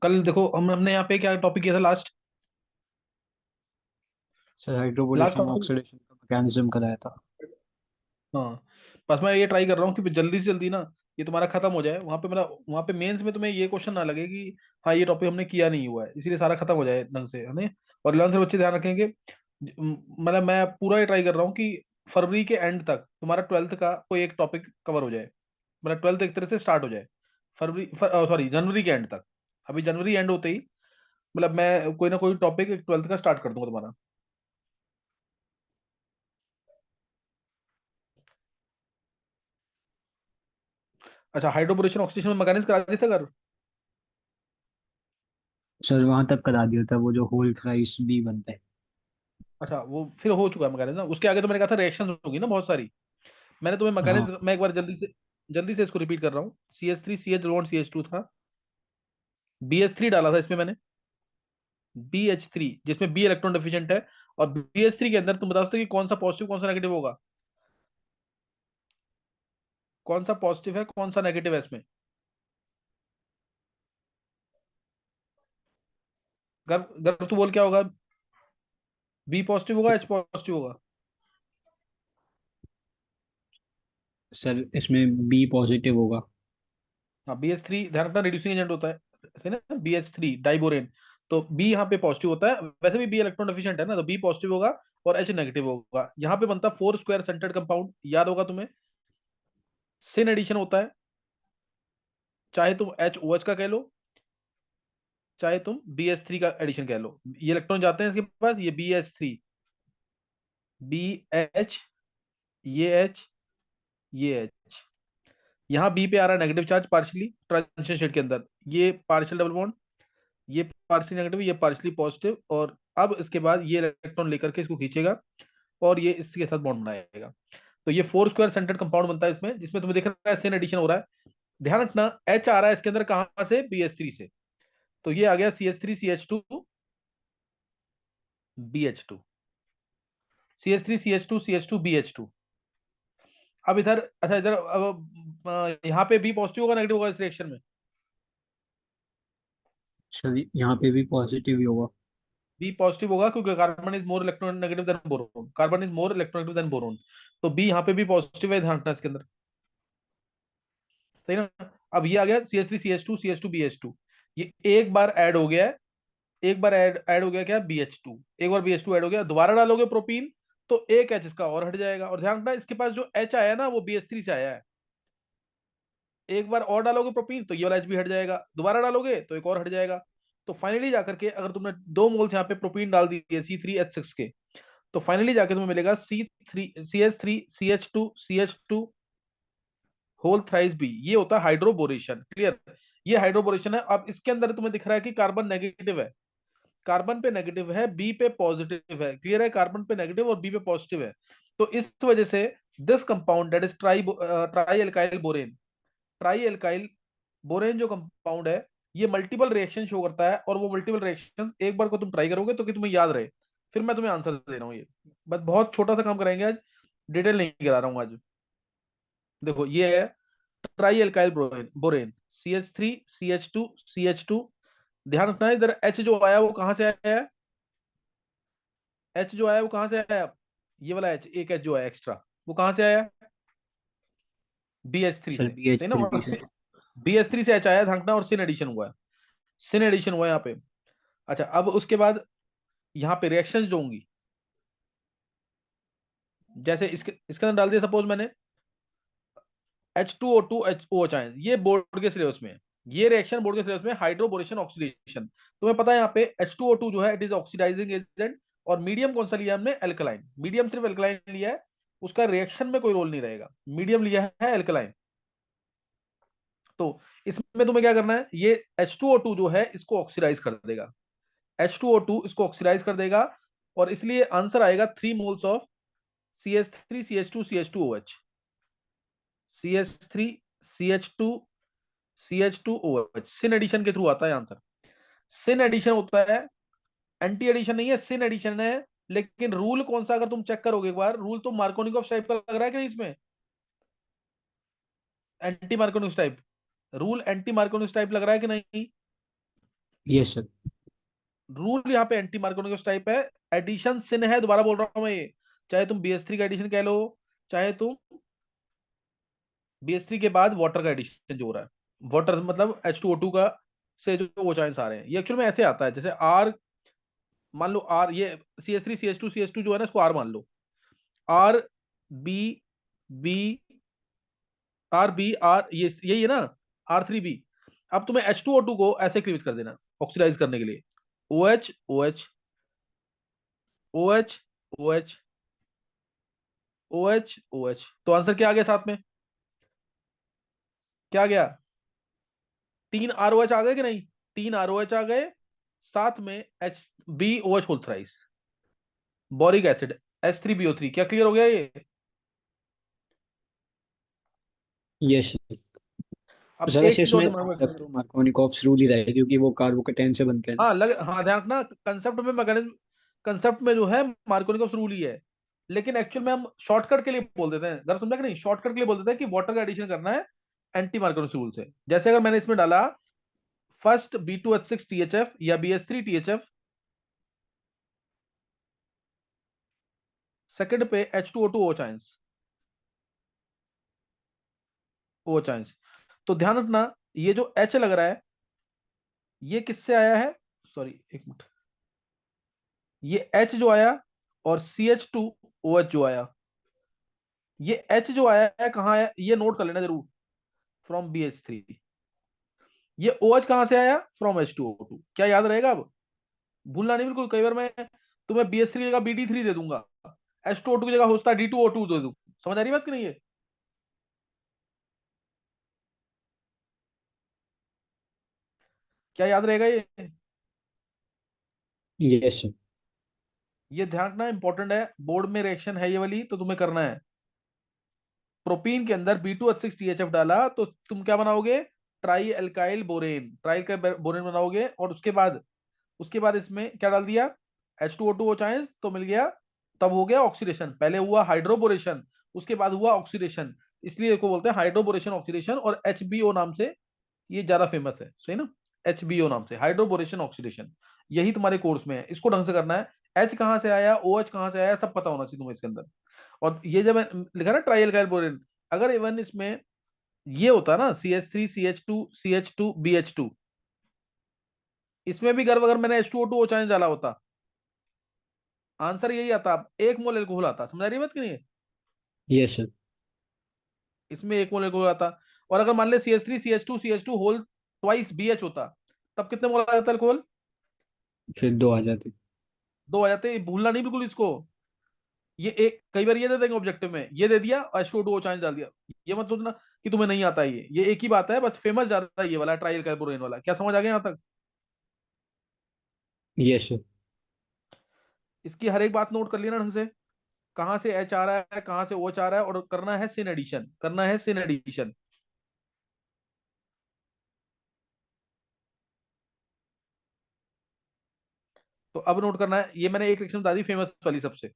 कल देखो हमने यहाँ पे क्या टॉपिक किया था last. Sir last hydroboration topic. Oxidation का मैकेनिज्म कराया था। हाँ, बस मैं ये ट्राई कर रहा हूँ कि जल्दी से जल्दी ना ये तुम्हारा खत्म हो जाए। वहां पे मेरा वहां पे मेंस में तुम्हें ये क्वेश्चन ना लगे कि हाँ ये टॉपिक हमने किया नहीं हुआ है, इसीलिए सारा खत्म हो जाए ढंग से, है ना। और 11th के बच्चे ध्यान रखेंगे। मतलब मैं पूरा ये ट्राई कर रहा हूँ कि फरवरी के एंड तक तुम्हारा 12th का कोई एक टॉपिक कवर हो जाए। मतलब 12th एक तरह से स्टार्ट हो जाए फरवरी, सॉरी जनवरी के एंड तक। अभी जनवरी एंड होते ही मतलब मैं कोई ना कोई टॉपिक 12th का स्टार्ट कर दूंगा तुम्हारा। अच्छा, हाइड्रोबोरेशन ऑक्सीडेशन में मैकेनिज्म करा दिया था अगर। सर वहां तक करा दिया था वो जो होल थ्राइस बी बनता है। अच्छा, वो फिर हो चुका है मैकेनिज्म। उसके आगे तो मैंने कहा था रिएक्शन होगी ना बहुत सारी। मैंने तुम्हें हाँ मैकेनिज्म, मैं एक बार जल्दी से इसको रिपीट कर रहा हूँ। CH3 CH बॉन्ड CH2 था। BH3 डाला था इसमें मैंने। BH3 जिसमें बी इलेक्ट्रॉन डेफिशिएंट है। और BH3 के अंदर तुम बता सकते हो कि कौन सा पॉजिटिव कौन सा नेगेटिव होगा। कौन सा पॉजिटिव है कौन सा नेगेटिव है इसमें। गर्व गर्व तू बोल क्या होगा। बी पॉजिटिव होगा H पॉजिटिव होगा। सर इसमें बी पॉजिटिव होगा। हाँ, BH3 ध्यान रखना रिड्यूसिंग एजेंट होता है, सही ना। BH3 diborane. तो बी यहाँ पे पॉजिटिव होता है, वैसे भी बी इलेक्ट्रॉन डेफिशिएंट है ना, तो बी पॉजिटिव होगा और H नेगेटिव होगा। यहाँ पे बनता फोर स्क्वायर सेंटर्ड कंपाउंड, याद होगा तुम्हें। सिन एडिशन होता है, चाहे तुम HOH का कह लो, चाहे तुम BH3 का एडिशन कह लो। ये इलेक्ट्रॉन जाते हैं इसके पास, ये BH3, BH, ये H, ये H। यहाँ बी पे आ रहा है negative charge partially transition state के अंदर। ये पार्शियल डबल बॉन्ड, ये पार्शियली नेगेटिव, ये पार्शियली पॉजिटिव। और अब इसके बाद ये इलेक्ट्रॉन लेकर के इसको खींचेगा और ये इसके साथ बॉन्ड बनाएगा। तो ये फोर स्क्वायर सेंटर्ड कंपाउंड बनता है इसमें, जिसमें तुम्हें दिख रहा है सेन एडिशन हो रहा है। ध्यान रखना, H आ रहा है इसके अंदर कहां से, BH3 से। तो ये आ गया CH3 CH2 BH2, CH3 CH2 BH2। अब इधर, अच्छा इधर अब यहाँ पे बी पॉजिटिव होगा नेगेटिव होगा इस रिएक्शन में। सर यहाँ पे भी पॉजिटिव ही होगा। बी पॉजिटिव होगा क्योंकि carbon is more electronegative than boron, carbon is more electronegative than boron. तो बी यहाँ पे भी पॉजिटिव है, ध्यान रखना इसके अंदर, सही ना। अब ये आ गया CH3 CH2 CH2 BH2। ये एक बार ऐड हो गया है, एक बार ऐड ऐड हो गया क्या, BH2। एक बार BH2 ऐड हो गया, दोबारा डालोगे प्रोपीन तो एक H इसका और हट जाएगा। और ध्यान रखना इसके पास जो H आया ना वो BH3 से आया है। एक बार और डालोगे प्रोपीन तो ये वाला H भी हट जाएगा, दोबारा डालोगे तो एक और हट जाएगा। तो फाइनली जाकर के अगर तुमने 2 मोल्स यहाँ पे प्रोपीन डाल दिए C3H6 के, तो फाइनली जाके तुम्हें मिलेगा CH3 CH2 whole thrice B. ये होता है हाइड्रोबोरेशन, क्लियर। ये हाइड्रोबोरेशन है। अब इसके अंदर तुम्हें दिख रहा है कि कार्बन नेगेटिव है, कार्बन पे नेगेटिव है, बी पे पॉजिटिव है, क्लियर है। कार्बन पे नेगेटिव और बी पे पॉजिटिव है। तो इस वजह से this compound that is try alkyl borane, try alkyl borane जो कंपाउंड है, ये मल्टीपल रिएक्शन शो करता है। और वो मल्टीपल रिएक्शन एक बार को तुम ट्राई करोगे तो कि तुम्हें याद रहे। फिर मैं तुम्हें आंसर दे रहा हूँ ये, बस बहुत छोटा सा काम कराएंगे आज, डिटेल नहीं करा रहा हूँ आज। देखो ये है try alkyl borane, CH3 CH2 CH2। ध्यान रखना है इधर H जो आया वो कहां से आया है, H जो आया वो कहां से आया। ये वाला H, एक H जो आया एक्स्ट्रा, वो कहां से आया, BH3 सर से, बी एच सही ना। थ्री और से। BH3 से H आया, ध्यान रखना। और सिन एडिशन हुआ है, सिन एडिशन हुआ है यहाँ पे। अच्छा, अब उसके बाद यहाँ पे रिएक्शन जो होंगी, जैसे इसके अंदर डाल दिया सपोज मैंने H2O2 HOH, ये बोर्ड के सिलेबस में है। ये रिएक्शन बोर्ड के सिलेबस में, हाइड्रोबोरेशन ऑक्सीडेशन। तुम्हें पता है यहाँ पे H2O2 जो है इट इज ऑक्सीडाइजिंग एजेंट। और मीडियम कौन सा लिया हमने, एल्कलाइन। मीडियम सिर्फ एल्कलाइन लिया है, उसका रिएक्शन में कोई रोल नहीं रहेगा। मीडियम लिया है एल्कलाइन। तो इसमें तुम्हें क्या करना है, ये H2O2 जो है इसको ऑक्सीडाइज कर देगा। H2O2 इसको ऑक्सीडाइज कर देगा। और इसलिए आंसर आएगा 3 moles of CH3 CH2 CH2OH, CH3 CH2 CH2OH। Syn addition के थ्रू आता है आंसर। सिन एडिशन होता है, एंटी एडिशन नहीं है, सिन एडिशन है। लेकिन रूल कौन सा, अगर तुम चेक करोगे एक बार, रूल तो मार्कोनिकॉफ टाइप का लग रहा है कि नहीं इसमें, anti Markovnikov type. Rule anti Markovnikov type लग रहा है कि नहीं। Yes sir. रूल यहाँ पे एंटी मार्कोनिकस टाइप है, एडिशन सिन है, दोबारा बोल रहा हूं मैं ये। चाहे तुम BH3 का एडिशन कह लो, चाहे तुम BH3 के बाद वाटर का एडिशन जो हो रहा है, वाटर मतलब H2O2 का से जो वो चांस आ रहे हैं, ये एक्चुअल में ऐसे आता है जैसे आर, मान लो आर, ये CH3 CH2 जो है ना, इसको आर मान लो, R B B, R B R, ये यही है ना, R3B। अब तुम्हें H2O2 को ऐसे क्लीवेज कर देना ऑक्सीडाइज करने के लिए, OH OH OH OH OH OH, तो आंसर क्या आ गया साथ में, क्या आ गया, 3 ROH आ गए कि नहीं, 3 ROH आ गए, साथ में HbOH whole thrice, boric acid H3BO3, क्या क्लियर हो गया ये। Yes sir. अब सर एक वैसे चीज और इसमें दिमाग जहाँ में तक रखना। तो मार्कोनिकॉफ्स रूल ही रहेगा, क्योंकि वो कार्बोकेटाइन से बनते हैं ना। हाँ हाँ ध्यान रखना, कंसेप्ट में मैकेनिज्म, कंसेप्ट में जो है मार्कोनिकॉफ रूल ही है, लेकिन एक्चुअल में हम शॉर्टकट के लिए बोल देते हैं, अगर समझा कि नहीं, शॉर्टकट के लिए बोल देते हैं कि वाटर का एडिशन करना है एंटी मार्कोनिकॉफ रूल से। जैसे अगर मैंने इसमें डाला फर्स्ट B2H6THF या BH3THF, सेकंड पे H2O2 चांस, ओ चांस, तो ध्यान रखना, ये जो H लग रहा है ये किससे आया है, सॉरी एक मिनट, ये H जो आया और CH2OH जो आया, ये H जो आया है कहाँ है, ये नोट कर लेना जरूर, फ्रॉम BH3। ये OH कहां से आया, फ्रॉम H2O2, क्या याद रहेगा अब, भूलना नहीं बिल्कुल, कई बार मैं तुम्हें BH3 की जगह BD3 दे दूंगा, H2O2 की जगह होता है D2O2 दे दूं, समझ आ रही बात कि नहीं है, क्या याद रहेगा ये। Yes sir. ये ध्यान रखना इंपॉर्टेंट है, बोर्ड में रिएक्शन है ये वाली, तो तुम्हें करना है, प्रोपीन के अंदर B2H6THF डाला तो तुम क्या बनाओगे, ट्राई एल्काइल बोरेन, ट्राई का बोरेन बनाओगे, और उसके बाद इसमें क्या डाल दिया, H2O2 चांस तो मिल गया, तब हो गया ऑक्सीडेशन, पहले हुआ हाइड्रोबोरेशन, उसके बाद हुआ ऑक्सीडेशन, इसलिए इसको बोलते हैं हाइड्रोबोरेशन ऑक्सीडेशन, और HBO नाम से ये ज्यादा फेमस है, सही ना, HBO नाम से हाइड्रोबोरेशन ऑक्सीडेशन, यही तुम्हारे कोर्स में है, इसको ढंग से करना है। H कहाँ से आया, OH कहाँ से आया, सब पता होना चाहिए तुम्हें इसके अंदर। और ये जब लिखा ना ट्रायल गाइल बोरेन, अगर इवन इसमें ये होता ना CH3 CH2 CH2BH2, इसमें भी गर्भ अगर मैंने H2O2 चांस डाला होता, आंसर यही आता, एक मोल एल्कोहल आता, समझ रही है बात कि नहीं है? Yes sir. इसमें एक मोल एल्कोहल आता, और अगर मान ले CH3 CH2 whole twice BH होता, तब कितने मोल आ जाता एल्कोहल, फिर दो आ जाते। 2 आ जाते, भूलना नहीं बिल्कुल इसको। ये एक कई बार ये दे देंगे ऑब्जेक्टिव में, ये दे दिया और H2O2 चांस डाल दिया, ये मत सोचना कि तुम्हें नहीं आता है, ये एक ही बात है, बस फेमस ज्यादा है ये वाला ट्रायल कैलपोरेन वाला, क्या समझ आ गया यहाँ तक। Yes sir. इसकी हर एक बात नोट कर लेना ढंग से, कहाँ से H आ रहा है, कहाँ से OH आ रहा है, और करना है सिन एडिशन, करना है सिन एडिशन। तो अब नोट करना है, ये मैंने एक रिएक्शन बता दी फेमस वाली सबसे,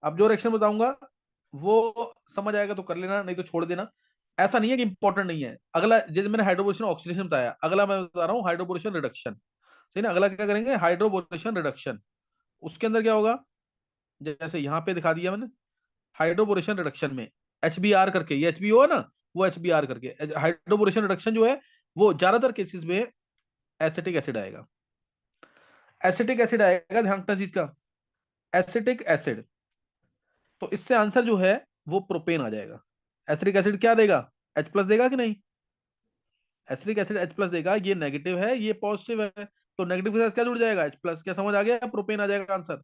अब जो रिएक्शन बताऊंगा वो समझ आएगा तो कर लेना, नहीं तो छोड़ देना, ऐसा नहीं है कि इंपॉर्टेंट नहीं है। अगला जैसे मैंने हाइड्रोबोरेशन ऑक्सीडेशन बताया, अगला मैं बता रहा हूँ हाइड्रोबोरेशन रिडक्शन, सही ना, अगला क्या करेंगे, हाइड्रोबोरेशन रिडक्शन। उसके अंदर क्या होगा, जैसे यहाँ पे दिखा दिया मैंने, हाइड्रोबोरेशन रिडक्शन में HBr करके, ये HBO है ना, वो HBr करके, हाइड्रोबोरेशन रिडक्शन जो है वो ज्यादातर केसेस में एसिटिक एसिड आएगा, एसिटिक एसिड आएगा, ध्यान रखना चीज का, एसिटिक एसिड, तो इससे आंसर जो है वो प्रोपेन आ जाएगा। एसिटिक एसिड क्या देगा, H+ देगा कि नहीं, एसिटिक एसिड H+ देगा, ये नेगेटिव है ये पॉजिटिव है, तो नेगेटिव के साथ क्या जुड़ जाएगा, H+, क्या समझ आ गया, प्रोपेन आ जाएगा आंसर,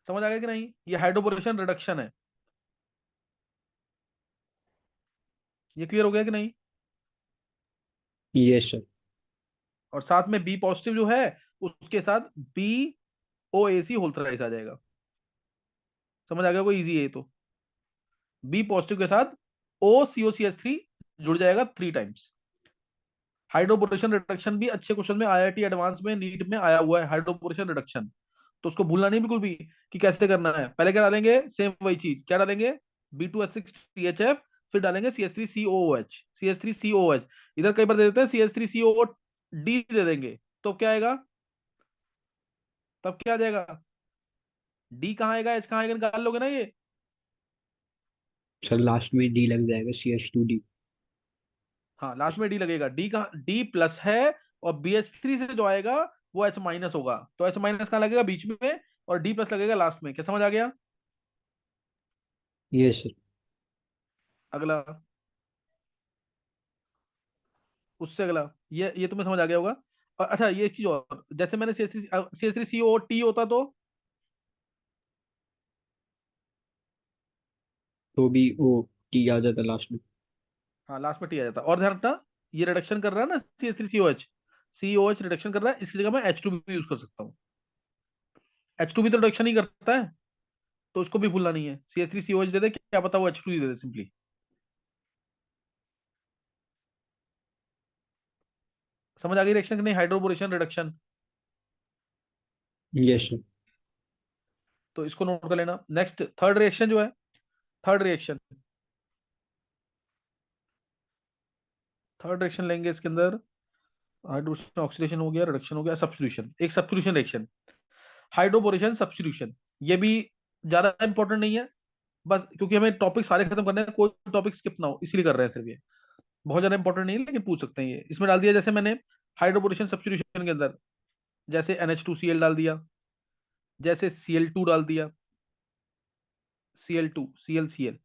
समझ आ गया कि नहीं, ये हाइड्रोबोरेशन रिडक्शन है, ये क्लियर हो गया कि नहीं। Yes sir. और साथ में बी पॉजिटिव जो है उसके साथ BOAC होल थ्राइस आ जाएगा, समझ आ गया, कोई इजी है ये तो, बी पॉजिटिव के साथ OCOCH3 जुड़ जाएगा 3 टाइम्स। हाइड्रोबोरेशन रिडक्शन भी अच्छे क्वेश्चन में IIT एडवांस में नीट में आया हुआ है, हाइड्रोबोरेशन रिडक्शन, तो उसको भूलना नहीं बिल्कुल भी कि कैसे करना है। पहले क्या डालेंगे, सेम वही चीज, क्या डालेंगे, B2H6THF, फिर डालेंगे CH3COOH, CH3COOH। इधर कई बार दे देते हैं CH3COD दे देंगे, तो क्या आएगा, तब क्या आ जाएगा, डी कहाँ आएगा, एच कहाँ आएगा, निकाल लोगे ना ये। सर लास्ट में डी लग जाएगा, CH2D। हाँ लास्ट में डी लगेगा, डी कहाँ, डी प्लस है, और BH3 से जो आएगा वो H माइनस होगा, तो H माइनस कहाँ लगेगा, बीच में, और डी प्लस लगेगा लास्ट में। क्या समझ आ गया। ये सर। अगला, उससे अगला, ये तुम्हें समझ आ गया होगा। और अच्छा ये एक चीज और, जैसे मैंने CH3COT होता तो, तो भी वो टी आ जाता लास्ट में। हाँ लास्ट में टी आ जाता। और ध्यान रखना, ये रिडक्शन कर रहा है ना CH3COH, COH रिडक्शन कर रहा है, इसकी जगह मैं H2 भी यूज कर सकता हूँ। H2 भी तो रिडक्शन ही करता है, तो उसको भी भूलना नहीं है। CH3COH दे दे, क्या पता वो H2 ही दे दे सिंपली। समझ आ गई रिएक्शन की नहीं, हाइड्रोबोरेशन रिडक्शन। ये सर। तो इसको नोट कर लेना। नेक्स्ट थर्ड रिएक्शन जो है, थर्ड रिएक्शन, थर्ड रिएक्शन लेंगे इसके अंदर, हाइड्रोजन ऑक्सीडेशन हो गया, रिडक्शन हो गया, सब्स्टिट्यूशन, एक सब्स्टिट्यूशन रिएक्शन, हाइड्रोबोरेशन सब्स्टिट्यूशन। ये भी ज्यादा इंपॉर्टेंट नहीं है, बस क्योंकि हमें टॉपिक सारे खत्म करने हैं, कोई टॉपिक स्किप ना हो इसलिए कर रहे हैं सिर्फ ये। बहुत ज्यादा इंपॉर्टेंट नहीं है, लेकिन पूछ सकते हैं ये। इसमें डाल दिया जैसे मैंने हाइड्रोबोरेशन सब्स्टिट्यूशन के अंदर, जैसे NH2Cl डाल दिया, जैसे Cl2 डाल दिया, Cl2 ClCl,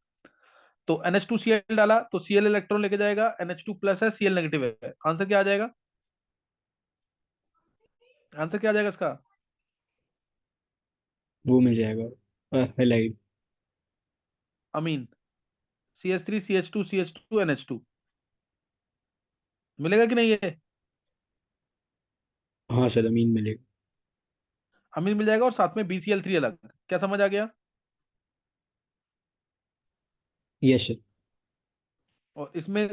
तो NH2Cl डाला तो Cl इलेक्ट्रॉन लेके जाएगा, NH2 प्लस है, Cl नेगेटिव है, आंसर क्या आ जाएगा, आंसर क्या आ जाएगा इसका। वो मिल जाएगा हेलाइड। अमीन, CH3CH2CH2NH2 मिलेगा कि नहीं ये। हाँ सर, अमीन मिलेगा। अमीन मिल जाएगा, और साथ में BCl3 अलग। क्या समझ आ गया। Yes sir. और इसमें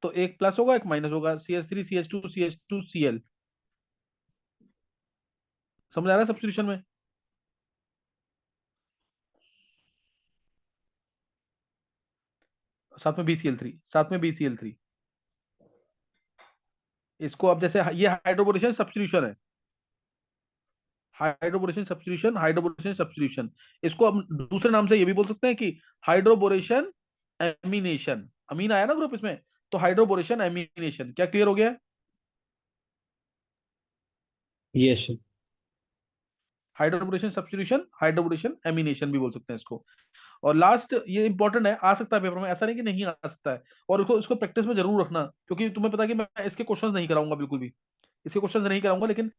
तो एक प्लस होगा एक माइनस होगा, CH3CH2CH2Cl। समझ आ रहा है सब्स्टिट्यूशन में। साथ में BCl3, साथ में BCl3। इसको अब जैसे ये हाइड्रोबोरेशन सब्स्टिट्यूशन है, हाइड्रोबोरेशन सब्स्टिट्यूशन, हाइड्रोबोरेशन सब्स्टिट्यूशन। इसको अब दूसरे नाम से ये भी बोल सकते हैं कि हाइड्रोबोरेशन एमिनेशन। अमीन आया ना ग्रुप इसमें, तो हाइड्रोबोरेशन एमिनेशन। क्या क्लियर हो गया। Yes sir. Hydroboration substitution, hydroboration amination भी बोल सकते हैं इसको। और लास्ट, ये इंपॉर्टेंट है, आ सकता है पेपर में, ऐसा नहीं कि नहीं आ सकता है। और इसको इसको प्रैक्टिस में जरूर रखना, क्योंकि तुम्हें पता है कि मैं इसके क्वेश्चंस नहीं कराऊंगा बिल्कुल भी, इसके क्वेश्चंस नहीं कराऊंगा, लेकिन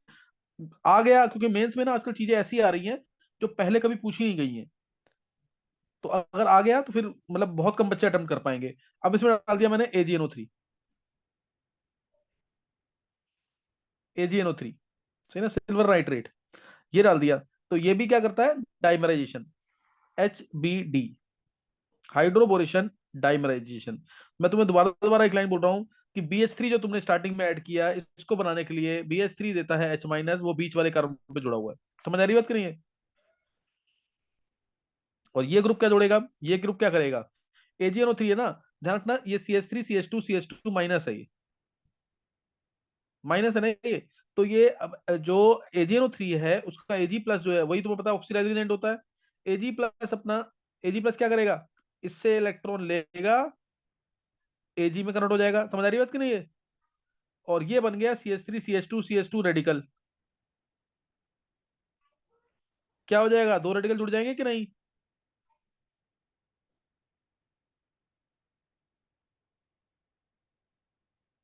आ गया, क्योंकि मेंस में ना आजकल चीजें ऐसी आ रही हैं जो पहले कभी पूछी नहीं गई हैं। तो अगर आ गया तो फिर मतलब बहुत कम बच्चे अटेम्प्ट कर पाएंगे। अब इसमें डाल दिया मैंने AgNO3, AgNO3 सही ना, सिल्वर नाइट्रेट, ये डाल दिया। तो ये भी क्या करता है, डाइमराइजेशन, HBD, हाइड्रोबोरेशन डाइमराइजेशन। मैं तुम्हें दोबारा दोबारा एक लाइन बोल रहा हूँ कि BH3 जो तुमने स्टार्टिंग में ऐड किया, इसको बनाने के लिए BH3 देता है H माइनस, वो बीच वाले कार्बन पे जुड़ा हुआ है। समझ आ रही बात कि नहीं है। और ये ग्रुप क्या जोड़ेगा, ये ग्रुप क्या करेगा, AgNO3 है ना, ध्यान रखना ये CH3CH2CH2 माइनस है, ये माइनस है ना ये। तो ये अब जो AgNO3 है उसका Ag प्लस जो है, वही तुम्हें पता है ऑक्सीडाइजिंग एजेंट होता है। Ag प्लस अपना, Ag प्लस क्या करेगा, इससे इलेक्ट्रॉन लेगा, Ag में कन्वर्ट हो जाएगा। समझ आ रही बात कि नहीं है। और ये बन गया CH3CH2CH2 रेडिकल। क्या हो जाएगा, दो रेडिकल जुड़ जाएंगे कि नहीं।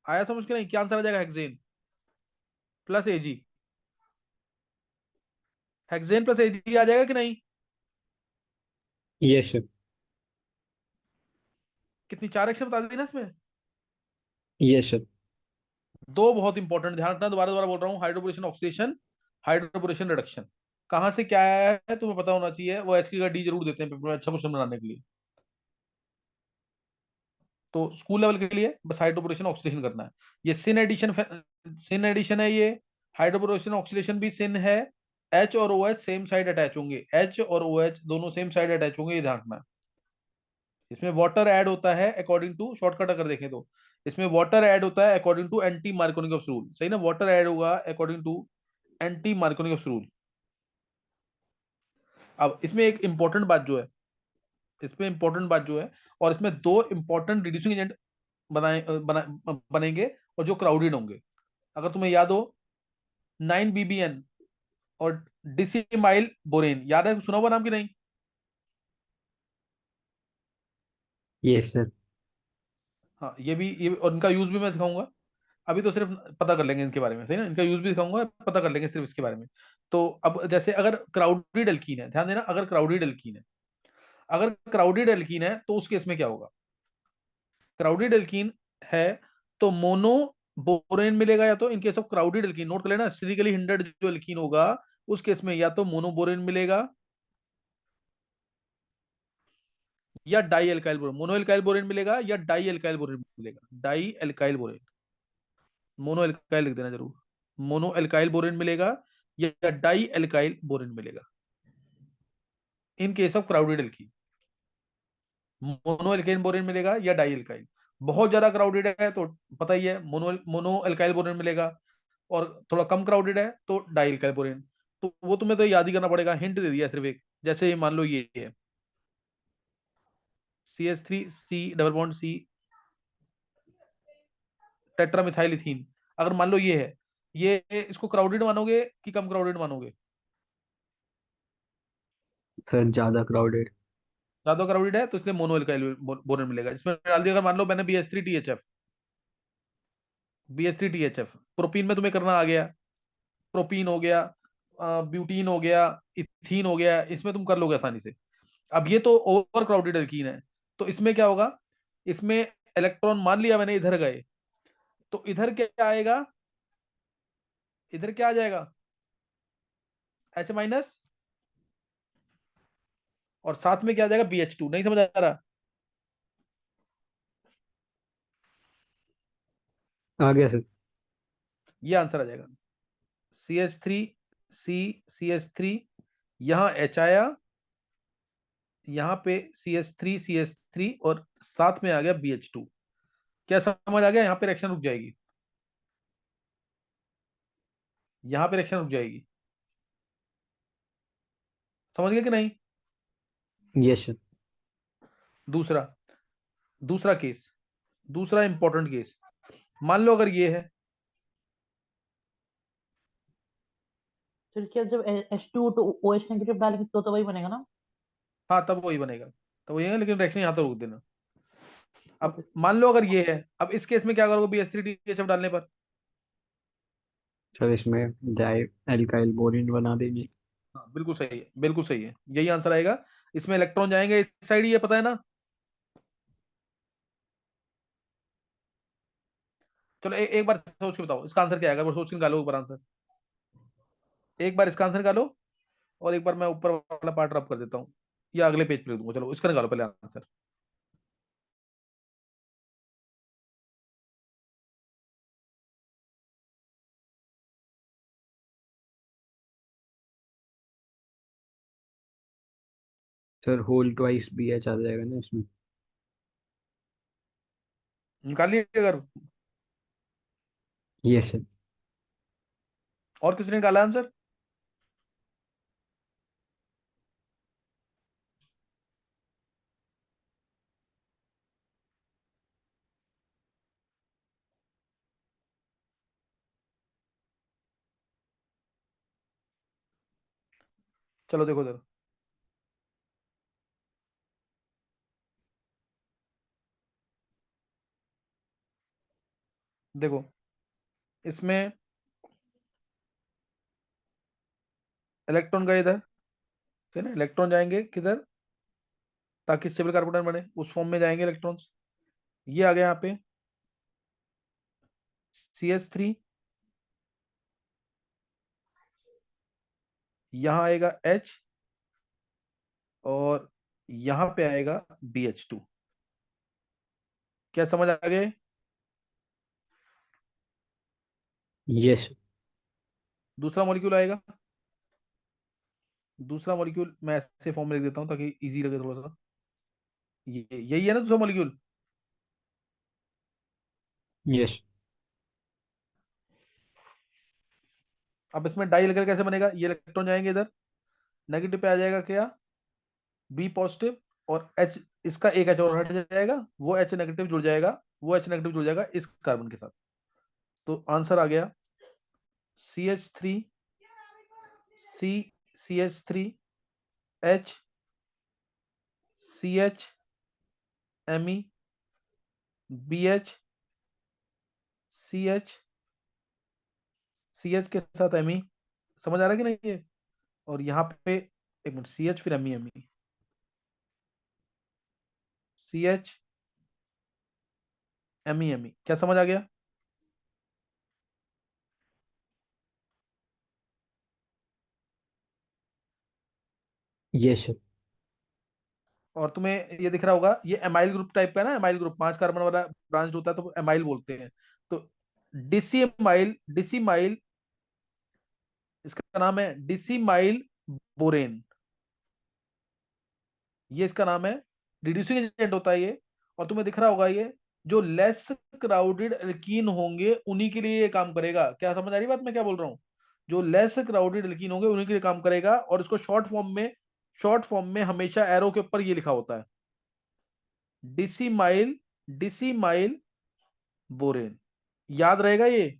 आया समझ के नहीं, क्या आंसर आ जाएगा, hexane plus Ag, hexane plus Ag आ जाएगा कि नहीं। Yes sir. कितनी, चार एक्शन बता दी ना इसमें। Yes sir. दो बहुत इंपॉर्टेंट, ध्यान रखना, दोबारा दोबारा बोल रहा हूँ, हाइड्रोबोरेशन ऑक्सीडेशन, हाइड्रोबोरेशन रिडक्शन। कहां से क्या आया है तुम्हें पता होना चाहिए, वो HK का डी जरूर देते हैं पेपर में अच्छा क्वेश्चन बनाने के लिए। तो स्कूल लेवल के लिए बस हाइड्रोबोरेशन ऑक्सीडेशन करना है। ये सिन एडिशन, सिन एडिशन है ये, हाइड्रोबोरेशन ऑक्सीडेशन भी सिन है। H और OH सेम साइड अटैच होंगे, H और OH दोनों सेम साइड अटैच होंगे, ये ध्यान रखना है। इसमें वाटर ऐड होता है अकॉर्डिंग टू, शॉर्टकट अगर देखें तो इसमें वाटर ऐड होता है according to anti Markovnikov rule, सही ना, वाटर ऐड होगा according to anti Markovnikov rule. अब इसमें एक इंपॉर्टेंट बात जो है, इसमें इंपॉर्टेंट बात जो है, और इसमें दो इंपॉर्टेंट रिड्यूसिंग एजेंट बनेंगे, और जो क्राउडेड होंगे। अगर तुम्हें याद हो, 9 BBN और डिसिमाइल बोरेन, याद है, सुना हुआ नाम की नहीं? Yes sir. हाँ, ये भी, ये और इनका यूज भी मैं सिखाऊंगा। अभी तो सिर्फ पता कर लेंगे इनके बारे में, सही ना, इनका यूज भी सिखाऊंगा, पता कर लेंगे सिर्फ इसके बारे में। तो अब जैसे अगर क्राउडेड एल्कीन है, ध्यान देना, अगर क्राउडेड एल्कीन है, अगर क्राउडेड एल्कीन है तो उस केस में क्या होगा? क्राउडेड एल्कीन है तो मोनो बोरेन मिलेगा, या तो in case of crowded alkene, note कर लेना, स्टेरिकली हिंडर्ड जो एल्कीन होगा उस केस में या तो मोनो बोरेन मिलेगा या di alkyl borane, mono alkyl borane मिलेगा या डाई एल्काइल बोरेन मिलेगा, di alkyl borane, mono alkyl लिख देना जरूर, मोनो एल्काइल बोरेन मिलेगा या डाई एल्काइल बोरेन मिलेगा in case of crowded alkene. Mono alkyl borane मिलेगा या डाई एल्काइल, बहुत ज्यादा क्राउडेड है तो पता ही है, मोनो मोनो एल्काइल बोरेन मिलेगा, और थोड़ा कम क्राउडेड है तो डाई एल्काइल बोरेन। तो वो तुम्हें तो याद ही करना पड़ेगा, हिंट दे दिया सिर्फ एक, जैसे मान लो ये है CH3C double bond C टेट्रामिथाइल ethene, अगर मान लो ये है, ये इसको क्राउडेड मानोगे कि कम क्राउडेड मानोगे? सर ज्यादा क्राउडेड। ज्यादा क्राउडेड है तो इसलिए मोनो एल्काइल बोरेन मिलेगा। इसमें डाल दिया, अगर मान लो मैंने BH3THF, BH3THF, प्रोपीन में तुम्हें करना आ गया, प्रोपीन हो गया, ब्यूटीन हो गया, इथीन हो गया, इसमें तुम कर लोगे आसानी से। अब ये तो ओवर क्राउडेड एल्कीन है, तो इसमें क्या होगा, इसमें इलेक्ट्रॉन मान लिया मैंने इधर गए, तो इधर क्या आएगा, इधर क्या आ जाएगा, H-, और साथ में क्या आ जाएगा, BH2, नहीं समझ आ रहा? आ गया सर। ये आंसर आ जाएगा, CH3, यहां H आया, यहाँ पे CH3 और साथ में आ गया BH2। क्या समझ आ गया? यहाँ पे रिएक्शन रुक जाएगी, यहाँ पे रिएक्शन रुक जाएगी, समझ गए कि नहीं? Yes sir. दूसरा, दूसरा केस, दूसरा इंपॉर्टेंट केस, मान लो अगर ये है, फिर क्या, जब H2 तो OH नेगेटिव डालेंगे तो वही बनेगा ना? हाँ तब वही बनेगा, तो वही है, लेकिन रिएक्शन यहाँ तो रोक देना। अब ओके। मान लो अगर ये है, अब इस केस में क्या करोगे BH3THF डालने पर? सर इसमें डाई एल्काइल बोरिन बना देंगे। हाँ बिल्कुल सही है, बिल्कुल सही है, यही आंसर आएगा। इसमें इलेक्ट्रॉन जाएंगे इस साइड, ये पता है ना। चलो एक बार सोच के बताओ इसका आंसर क्या आएगा, एक बार सोच के निकालो ऊपर आंसर, एक बार इसका आंसर निकालो, और एक बार मैं ऊपर वाला पार्ट रब कर देता हूँ, या अगले पेज पे लिख दूंगा, चलो इसका निकालो पहले answer. Sir whole twice B H आ जाएगा ना इसमें। निकालिए अगर, यस सर। और किसने निकाला आंसर? चलो देखो जरा, देखो इसमें इलेक्ट्रॉन गए इधर, है ना, इलेक्ट्रॉन जाएंगे किधर, ताकि स्टेबल कार्बन बने, उस फॉर्म में जाएंगे इलेक्ट्रॉन्स। ये आ गया यहाँ पे CH3, यहाँ आएगा H, और यहाँ पे आएगा BH2। क्या समझ आ गए? यस। दूसरा मॉलिक्यूल आएगा, दूसरा मॉलिक्यूल मैं ऐसे फॉर्म में लिख देता हूँ ताकि इजी लगे थोड़ा सा। ये यही है ना दूसरा मॉलिक्यूल। यस। अब इसमें डाई इलेक्ट्रिक कैसे बनेगा, ये इलेक्ट्रॉन जाएंगे इधर, नेगेटिव पे आ जाएगा क्या, बी पॉजिटिव, और एच, इसका एक एच और हट जाएगा, वो एच नेगेटिव जुड़ जाएगा, वो एच नेगेटिव जुड़ जाएगा इस कार्बन के साथ। तो आंसर आ गया CH3, CH3, H, CH, Me, BH, CH, CH के साथ Me। समझ आ रहा है कि नहीं ये। और यहाँ पे एक मिनट, CH फिर Me, CH, Me, क्या समझ आ गया। Yes sir. और तुम्हें ये दिख रहा होगा, ये एमाइल ग्रुप टाइप का है ना, एमाइल ग्रुप 5 कार्बन वाला ब्रांच होता है तो एमाइल बोलते हैं। तो डिसीमाइल, डिसीमाइल, इसका नाम है डिसीमाइल बोरेन, ये इसका नाम है, रिड्यूसिंग एजेंट होता है ये। और तुम्हें दिख रहा होगा ये, जो लेस क्राउडेड एल्कीन होंगे उन्हीं के लिए ये काम करेगा। क्या समझ आ रही बात मैं क्या बोल रहा हूँ। जो लेस क्राउडेड एल्कीन होंगे उन्हीं के लिए काम करेगा, और इसको शॉर्ट फॉर्म में हमेशा एरो के ऊपर ये लिखा होता है, डिसीमाइल, डिसीमाइल बोरेन। याद रहेगा ये।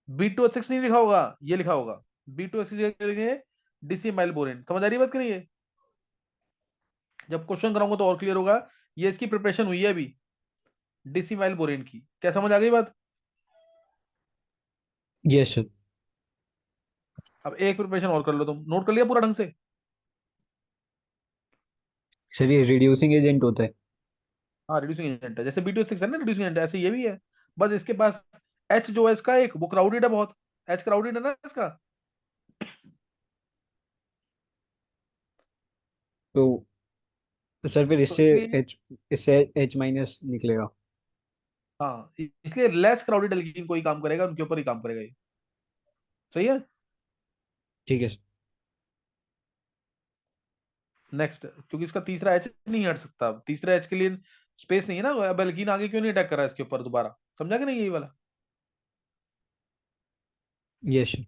B2H6 नहीं लिखा होगा, ये लिखा होगा B2H6 लिखेंगे, डिसीमाइल बोरेन। समझ आ रही बात कि नहीं है। जब क्वेश्चन कराऊंगा तो और क्लियर होगा। ये इसकी प्रिपरेशन हुई है अभी, डिसीमाइल बोरेन की। क्या समझ आ गई बात। Yes sir. अब एक प्रिपरेशन और कर लो, तुम नोट कर लिया पूरा ढंग से। सर ये रिड्यूसिंग एजेंट होता है। हाँ रिड्यूसिंग एजेंट है, जैसे B2H6 है ना रिड्यूसिंग एजेंट, ऐसे ये भी है। बस इसके पास H जो है इसका एक, वो क्राउडेड है बहुत, H क्राउडेड है ना इसका। तो सर फिर तो इससे इसलिए, एच, इससे एच माइनस निकलेगा। हाँ इसलिए लेस क्राउडेड एल्कीन कोई काम करेगा, उनके ऊपर ही काम करेगा ये। सही है। ठीक है सर। नेक्स्ट, क्योंकि इसका तीसरा एच नहीं हट सकता, अब तीसरे एच के लिए स्पेस नहीं है ना, अब एल्कीन आगे क्यों नहीं अटैक कर रहा है इसके ऊपर दोबारा। समझा कि नहीं यही वाला। Yes sir.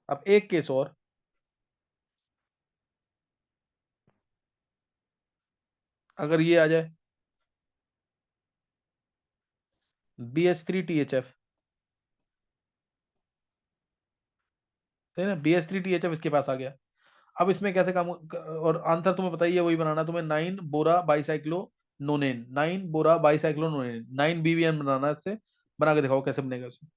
अब एक केस और, अगर ये आ जाए BH3THF, है ना, BH3THF इसके पास आ गया। अब इसमें कैसे काम, और आंसर तुम्हें बताइए वही बनाना, तुम्हें 9 बोरा बाईसाइक्लो नोनेन, 9 बोरा बाईसाइक्लो नोनेन, 9 BBN बनाना है इससे। बना के दिखाओ कैसे बनेगा इसमें।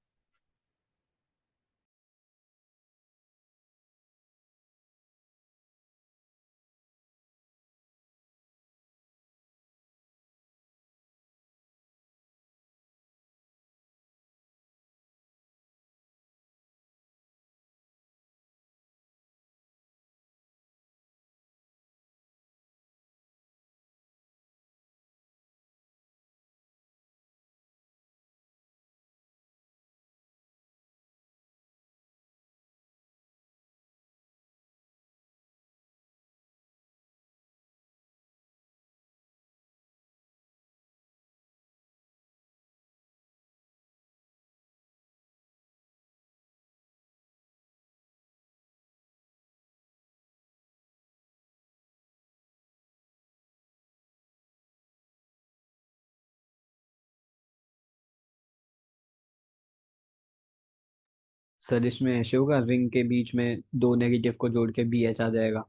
सर इसमें ऐसे होगा, रिंग के बीच में दो नेगेटिव को जोड़ के बी एच आ जाएगा।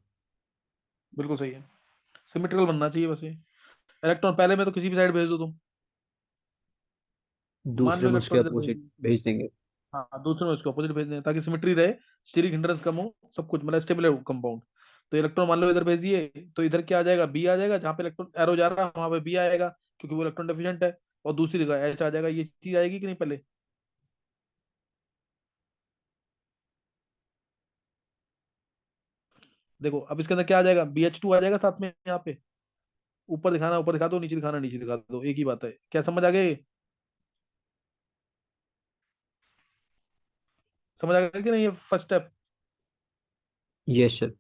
बिल्कुल सही है, सिमेट्रिकल बनना चाहिए बस ये। इलेक्ट्रॉन पहले में तो किसी भी साइड भेज दो तुम, मान दूसरे लो में उसके इलेक्ट्रॉन इधर भेज अपोजिट दिए। भेज देंगे। हाँ दूसरे में उसको अपोजिट भेज दें ताकि सिमेट्री रहे, स्टीरिक हिंड्रेंस कम हो, सब कुछ मतलब स्टेबल है कंपाउंड। तो इलेक्ट्रॉन मान लो इधर भेज दिए, तो इधर क्या आ जाएगा, बी आ जाएगा, जहाँ पे इलेक्ट्रॉन एरो जा रहा है वहां पे बी आएगा, क्योंकि वो इलेक्ट्रॉन डेफिशिएंट है। और दूसरी जगह एच आ जाएगा, ये चीज आएगी कि नहीं पहले। देखो अब इसके अंदर क्या आ जाएगा, BH2 आ जाएगा साथ में यहाँ पे। ऊपर दिखाना ऊपर दिखा दो, नीचे दिखाना नीचे दिखा दो, एक ही बात है। क्या समझ आ गई, समझ आ गया कि नहीं, ये फर्स्ट स्टेप। Yes sir.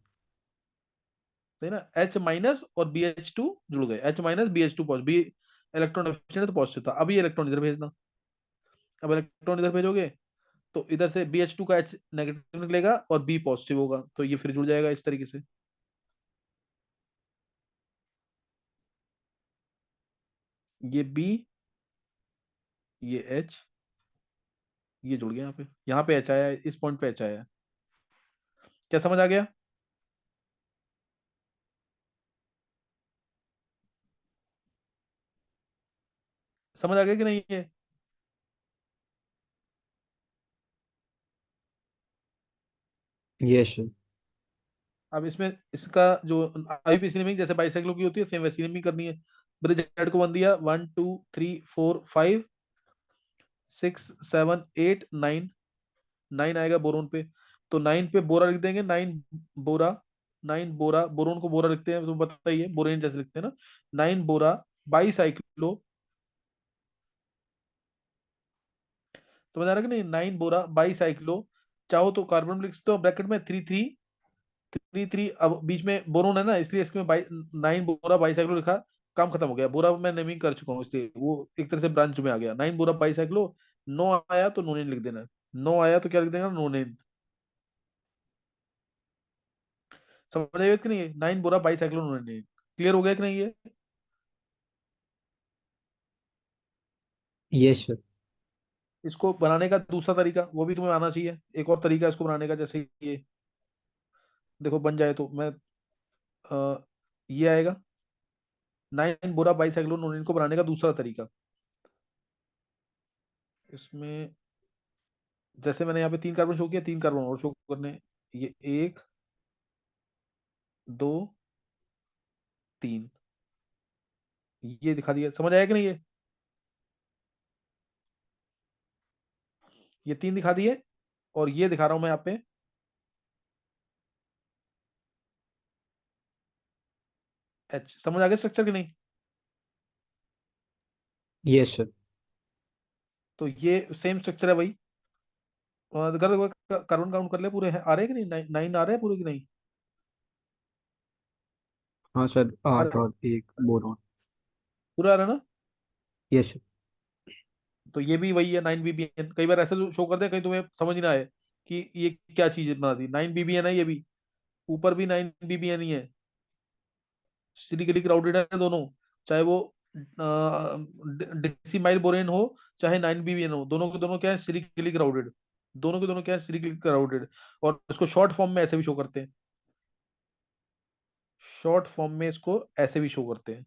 सही ना, H माइनस और BH2 जुड़ गए, H minus BH2 positive, B electron deficient है तो पॉजिटिव था। अभी इलेक्ट्रॉन इधर भेजना, अब इलेक्ट्रॉन इधर भेजोगे तो इधर से BH2 का H नेगेटिव निकलेगा और B पॉजिटिव होगा, तो ये फिर जुड़ जाएगा इस तरीके से। ये B, ये H, ये जुड़ गया यहाँ पे H आया है, इस पॉइंट पे H आया है। क्या समझ आ गया? समझ आ गया कि नहीं है? Yes sir. अब इसमें इसका जो आईपीसी नेमिंग जैसे बाइसाइक्लो की होती है, सेम वैसी नेमिंग करनी है। मेरे जेड को बन दिया 1 2 3 4 5 6 7 8 9, 9 आएगा बोरोन पे, तो 9 पे बोरा लिख देंगे, 9 बोरा, 9 बोरा, बोरोन को बोरा लिखते हैं तो बताइए, बोरेन जैसे लिखते हैं ना, 9 बोरा बाईसाइक्लो। समझ आ रहा है कि नहीं? 9 बोरा बाईसाइक्लो, चाहो तो कार्बन लिख सकते हो ब्रैकेट में 3 3 3 3, अब बीच में बोरोन है ना, इसलिए इसमें 9 बोरा बाईसाइक्लो लिखा, काम खत्म हो गया। बोरा मैं नेमिंग कर चुका हूँ, इसलिए वो एक तरह से ब्रांच में आ गया। 9 बोरा बाईसाइक्लो, 9 आया तो नोनेन लिख देना, 9 आया तो क्या लिख देना, नोनेन। समझ आइए कि नहीं है? 9 बोरा बाईसाइक्लो नोनेन, क्लियर हो गया कि नहीं ये? Yes sir. इसको बनाने का दूसरा तरीका वो भी तुम्हें आना चाहिए, एक और तरीका इसको बनाने का, जैसे ये देखो बन जाए तो मैं ये आएगा 9 बोरा बाईसाइक्लो नोनेन को बनाने का दूसरा तरीका। इसमें जैसे मैंने यहाँ पे 3 कार्बन शो किया, 3 कार्बन और शो करने, ये 1 2 3, ये दिखा दिया। समझ आया कि नहीं ये 3 दिखा दिए, और ये दिखा रहा हूं मैं यहाँ पे H। समझ आ गया स्ट्रक्चर कि नहीं? Yes sir. तो ये सेम स्ट्रक्चर है भाई। कार्बन काउंट कर ले, पूरे हैं आ रहे हैं कि नहीं, 9 आ रहे हैं पूरे कि नहीं? हाँ सर, आ 8 रहे हैं? और 1 बोरॉन। पूरा आ रहा है ना? Yes sir. तो ये भी वही है, 9 BBN। कई बार ऐसे शो करते हैं, कहीं तुम्हें समझ ही ना आए कि ये क्या चीज बना दी। 9 BBN है ये भी, ऊपर भी 9 BBN ही है, सिलिकली क्राउडेड है दोनों, चाहे वो डिसिमाइल बोरेन हो चाहे 9 BBN हो, दोनों के दोनों क्या है, सिलिकली क्राउडेड। दोनों के दोनों क्या है, सिलिकली क्राउडेड। और इसको शॉर्ट फॉर्म में ऐसे भी शो करते हैं, शॉर्ट फॉर्म में इसको ऐसे भी शो करते हैं,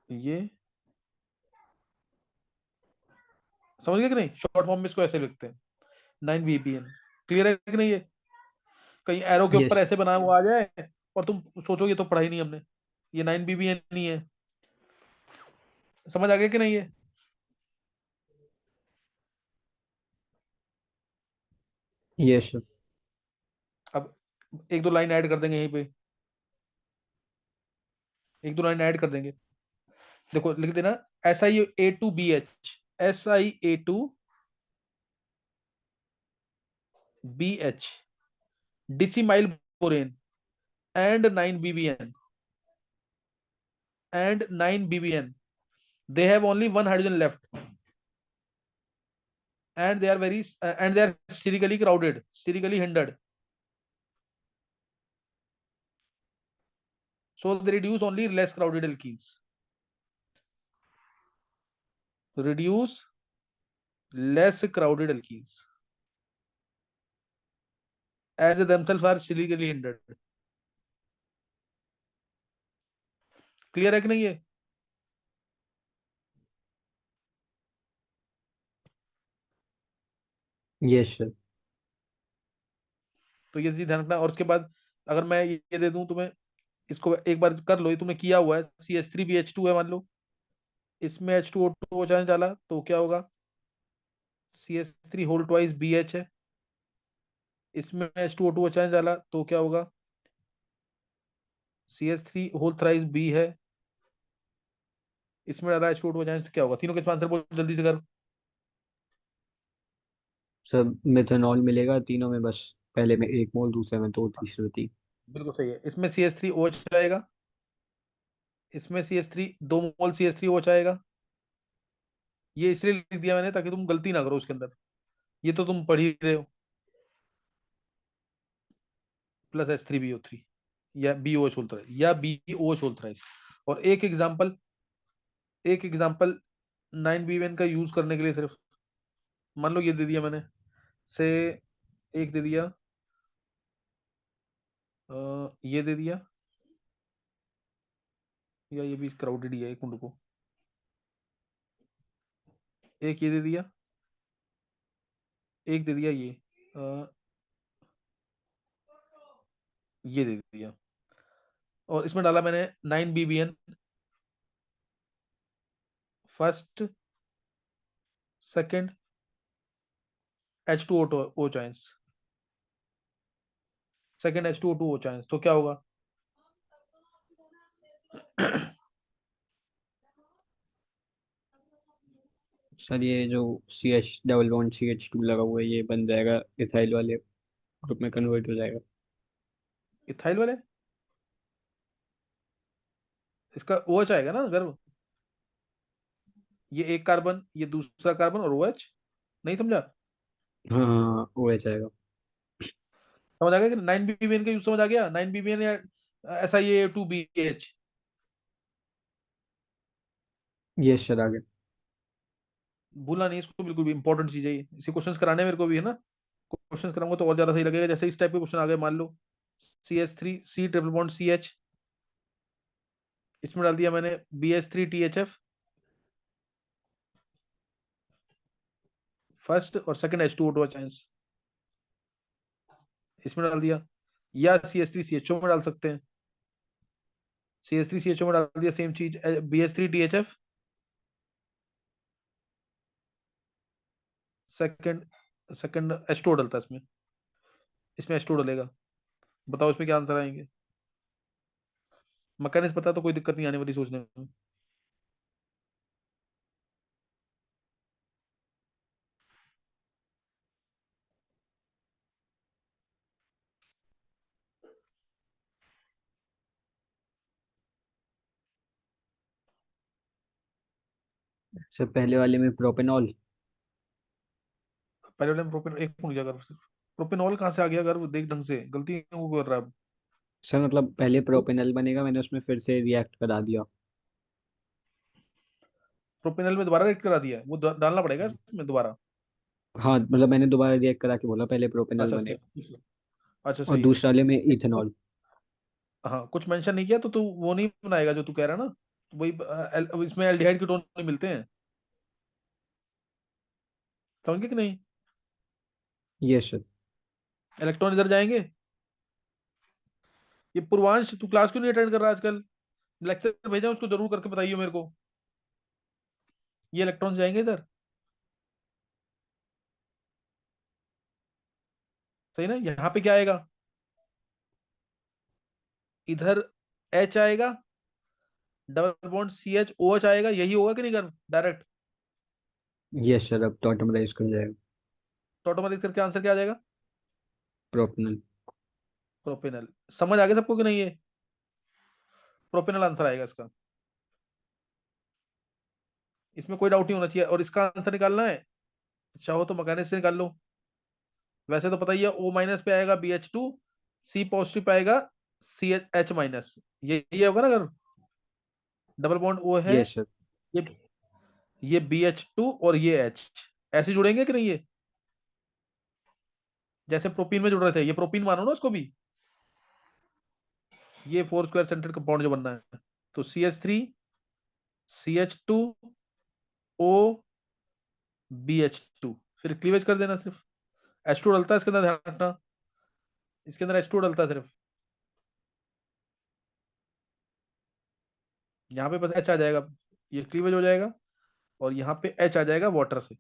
ये समझ गए कि नहीं? शॉर्ट फॉर्म में इसको ऐसे लिखते हैं 9 BBN। क्लियर है कि नहीं ये? कहीं एरो के ऊपर यस। ऐसे बना हुआ आ जाए और तुम सोचो ये तो पढ़ा ही नहीं हमने, ये 9 BBN नहीं है। समझ आ गया कि नहीं ये? Yes sir. अब एक दो लाइन ऐड कर देंगे यहीं पे, एक दो लाइन ऐड कर देंगे। देखो लिख देना, SiO2BH, SiA2BH, disiamyl borane, and 9 BBN, and 9 BBN, they have only one hydrogen left, and they are and they are sterically crowded, sterically hindered, so they reduce only less crowded alkenes, reduce less crowded alkenes as they themselves are sterically hindered। Clear है कि नहीं ये? Yes sir. तो ये चीज ध्यान रखना। और उसके बाद अगर मैं ये दे दूं तुम्हें, इसको एक बार कर लो, ये तुमने किया हुआ है, CH3BH2 है मान लो, इसमें H2O2 हो जाने डाला तो क्या होगा, CH3 होल ट्वाइस BH है, इसमें H2O2 हो जाने डाला तो क्या होगा, CH3 होल थ्राइस B है, इसमें डाला H2O2 हो जाने से क्या होगा? तीनों के आंसर बहुत जल्दी से कर। सब मेथनॉल मिलेगा तीनों में, बस पहले में 1 मोल, दूसरे में 2, तीसरे में 3। बिल्कुल सही है। इसमें CH3OH आएगा, इसमें CH3 2 मोल CH3OH आएगा। ये इसलिए लिख दिया मैंने ताकि तुम गलती ना करो उसके अंदर, ये तो तुम पढ़ ही रहे हो। प्लस H3BO3 या BOH बोलता है या BOH बोलता है। और एक एग्जांपल 9BN का यूज करने के लिए सिर्फ, मान लो ये दे दिया मैंने से, एक दे दिया, ये दे दिया, या ये भी क्राउडेड ही है, एक मिनट को, एक ये दे दिया, एक दे दिया ये दे दिया, और इसमें डाला मैंने 9BBN, first second H2O chance, second H2O chance, तो क्या होगा? सर ये जो CH डबल बॉन्ड CH2 लगा हुआ है, ये बन जाएगा इथाइल वाले ग्रुप में कन्वर्ट हो जाएगा। इथाइल वाले, इसका OH आएगा ना गर्व, ये एक कार्बन, ये दूसरा कार्बन और OH, नहीं समझा? हाँ हाँ हाँ, OH आएगा। समझ आ गया कि 9BBN का यूज समझ आ गया? 9BBN या SiA2BH, ये सर आ गया। भूलना नहीं इसको, बिल्कुल भी इंपॉर्टेंट चीज है ये, इसे क्वेश्चंस कराने मेरे को भी है ना, क्वेश्चंस कराऊंगा तो और ज्यादा सही लगेगा। जैसे इस टाइप के क्वेश्चन आ गए, मान लो CH3C डबल बॉन्ड CH, इसमें डाल दिया मैंने BH3THF, फर्स्ट और सेकंड H2O चांस, इसमें डाल दिया, या CH3CHO में डाल सकते हैं, CH3CHO में डाल दिया सेम चीज, BH3THF, सेकंड सेकंड H2O डलता है इसमें, इसमें H2O डलेगा। बताओ इसमें क्या आंसर आएंगे? मैकेनिक्स पता तो कोई दिक्कत नहीं आने वाली सोचने में। सर पहले वाले में प्रोपेनॉल। पहले वाले में प्रोपेन, एक मिनट क्या कर, प्रोपेनॉल कहाँ से आ गया? अगर देख ढंग से, गलती क्यों कर रहा है अब? सर मतलब पहले प्रोपेनॉल बनेगा, मैंने उसमें फिर से रिएक्ट करा दिया। प्रोपेनॉल में दोबारा रिएक्ट करा दिया है, वो डालना पड़ेगा इसमें दोबारा। हाँ मतलब मैंने दोबारा रिएक्ट करा के बोला पहले प्रोपेनॉल अच्छा बनेगा। सही, अच्छा और सही है। दूसरे वाले में एक तो, इथेनॉल। हाँ कुछ मेंशन नहीं किया तो तू वो नहीं बनाएगा जो तू कह रहा है ना, वही इसमें एल्डिहाइड कीटोन नहीं मिलते हैं, समझ गए कि नहीं? Yes sir. इलेक्ट्रॉन इधर जाएंगे। ये पूर्वांश, तू क्लास क्यों नहीं अटेंड कर रहा आजकल? लेक्चर भेजा उसको जरूर करके बताइए मेरे को। ये इलेक्ट्रॉन जाएंगे इधर, सही ना? यहाँ पे क्या आएगा? इधर H आएगा, डबल बॉन्ड CHOH आएगा, यही होगा कि नहीं कर डायरेक्ट? यस सर, अब तो ऑटोमराइज कर जाएगा। तो ऑटोमेटिक करके आंसर क्या आ जाएगा? प्रोपेनॉल। प्रोपेनल। समझ आ गया सबको कि नहीं? ये प्रोपेनल आंसर आएगा इसका, इसमें कोई डाउट नहीं होना चाहिए। और इसका आंसर निकालना है, चाहो तो मैकेनिक्स से निकाल लो, वैसे तो पता ही है। O- पे आएगा BH2, C पॉजिटिव पे आएगा CH-, ये होगा ना अगर डबल बॉन्ड O है। Yes sir. ये ये BH2 और ये H ऐसे जुड़ेंगे कि नहीं? ये जैसे प्रोपीन में जुड़ रहे थे, ये प्रोपीन मानो ना उसको भी, ये 4 स्क्वायर सेंटेड कंपाउंड जो बनना है। तो CH3CH2O BH2, फिर क्लीवेज कर देना सिर्फ। H2 डलता है इसके अंदर, ध्यान रखना, इसके अंदर H2 डलता है सिर्फ, यहाँ पे बस H आ जाएगा, ये क्लीवेज हो जाएगा, और यहाँ पे H आ जाएगा वाटर से,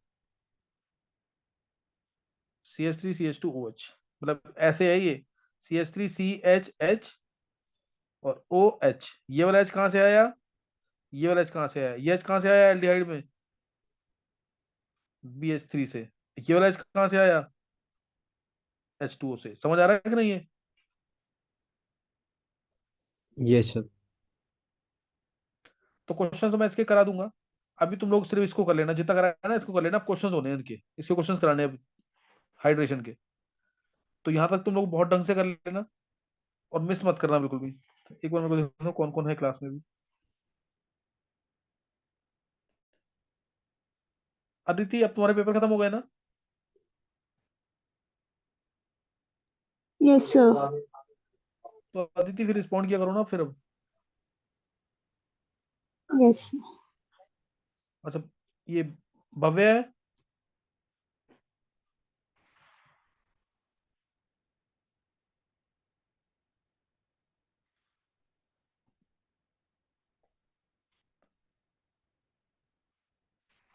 CH3CH2OH, मतलब ऐसे है ये, CH3CHH और OH। ये वाला H कहाँ से आया? ये वाला H कहाँ से आया? ये H कहाँ से आया एल्डिहाइड में? BH3 से। ये वाला H कहाँ से आया? H2O से। समझ आ रहा है कि नहीं है? ये सर। तो क्वेश्चन तो मैं इसके करा दूंगा। अभी तुम लोग सिर्फ इसको कर लेना, जितना कराना है ना इसको कर लेना। अब क्वेश्चन होने हैं इनके, इसके क्वेश्चन कराने हैं अभी, हाइड्रेशन के। तो यहाँ तक तुम लोग बहुत ढंग से कर लेना, और मिस मत करना बिल्कुल भी। एक बार मेरे को देखो कौन कौन है क्लास में भी। अदिति, अब तुम्हारे पेपर खत्म हो गए ना? Yes sir. तो अदिति फिर रिस्पॉन्ड किया करो ना फिर अब। यस। अच्छा, ये भव्य है।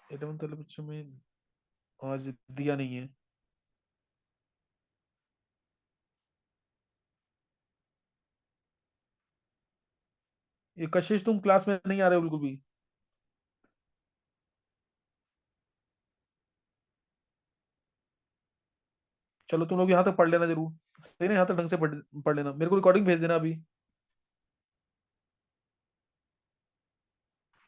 इलेवन वाले बच्चों में आज दिया नहीं है। ये कशिश, तुम क्लास में नहीं आ रहे हो बिल्कुल भी। चलो तुम लोग यहाँ तक पढ़ लेना जरूर, सही ना? यहाँ तक ढंग से पढ़ पढ़ लेना। मेरे को रिकॉर्डिंग भेज देना अभी।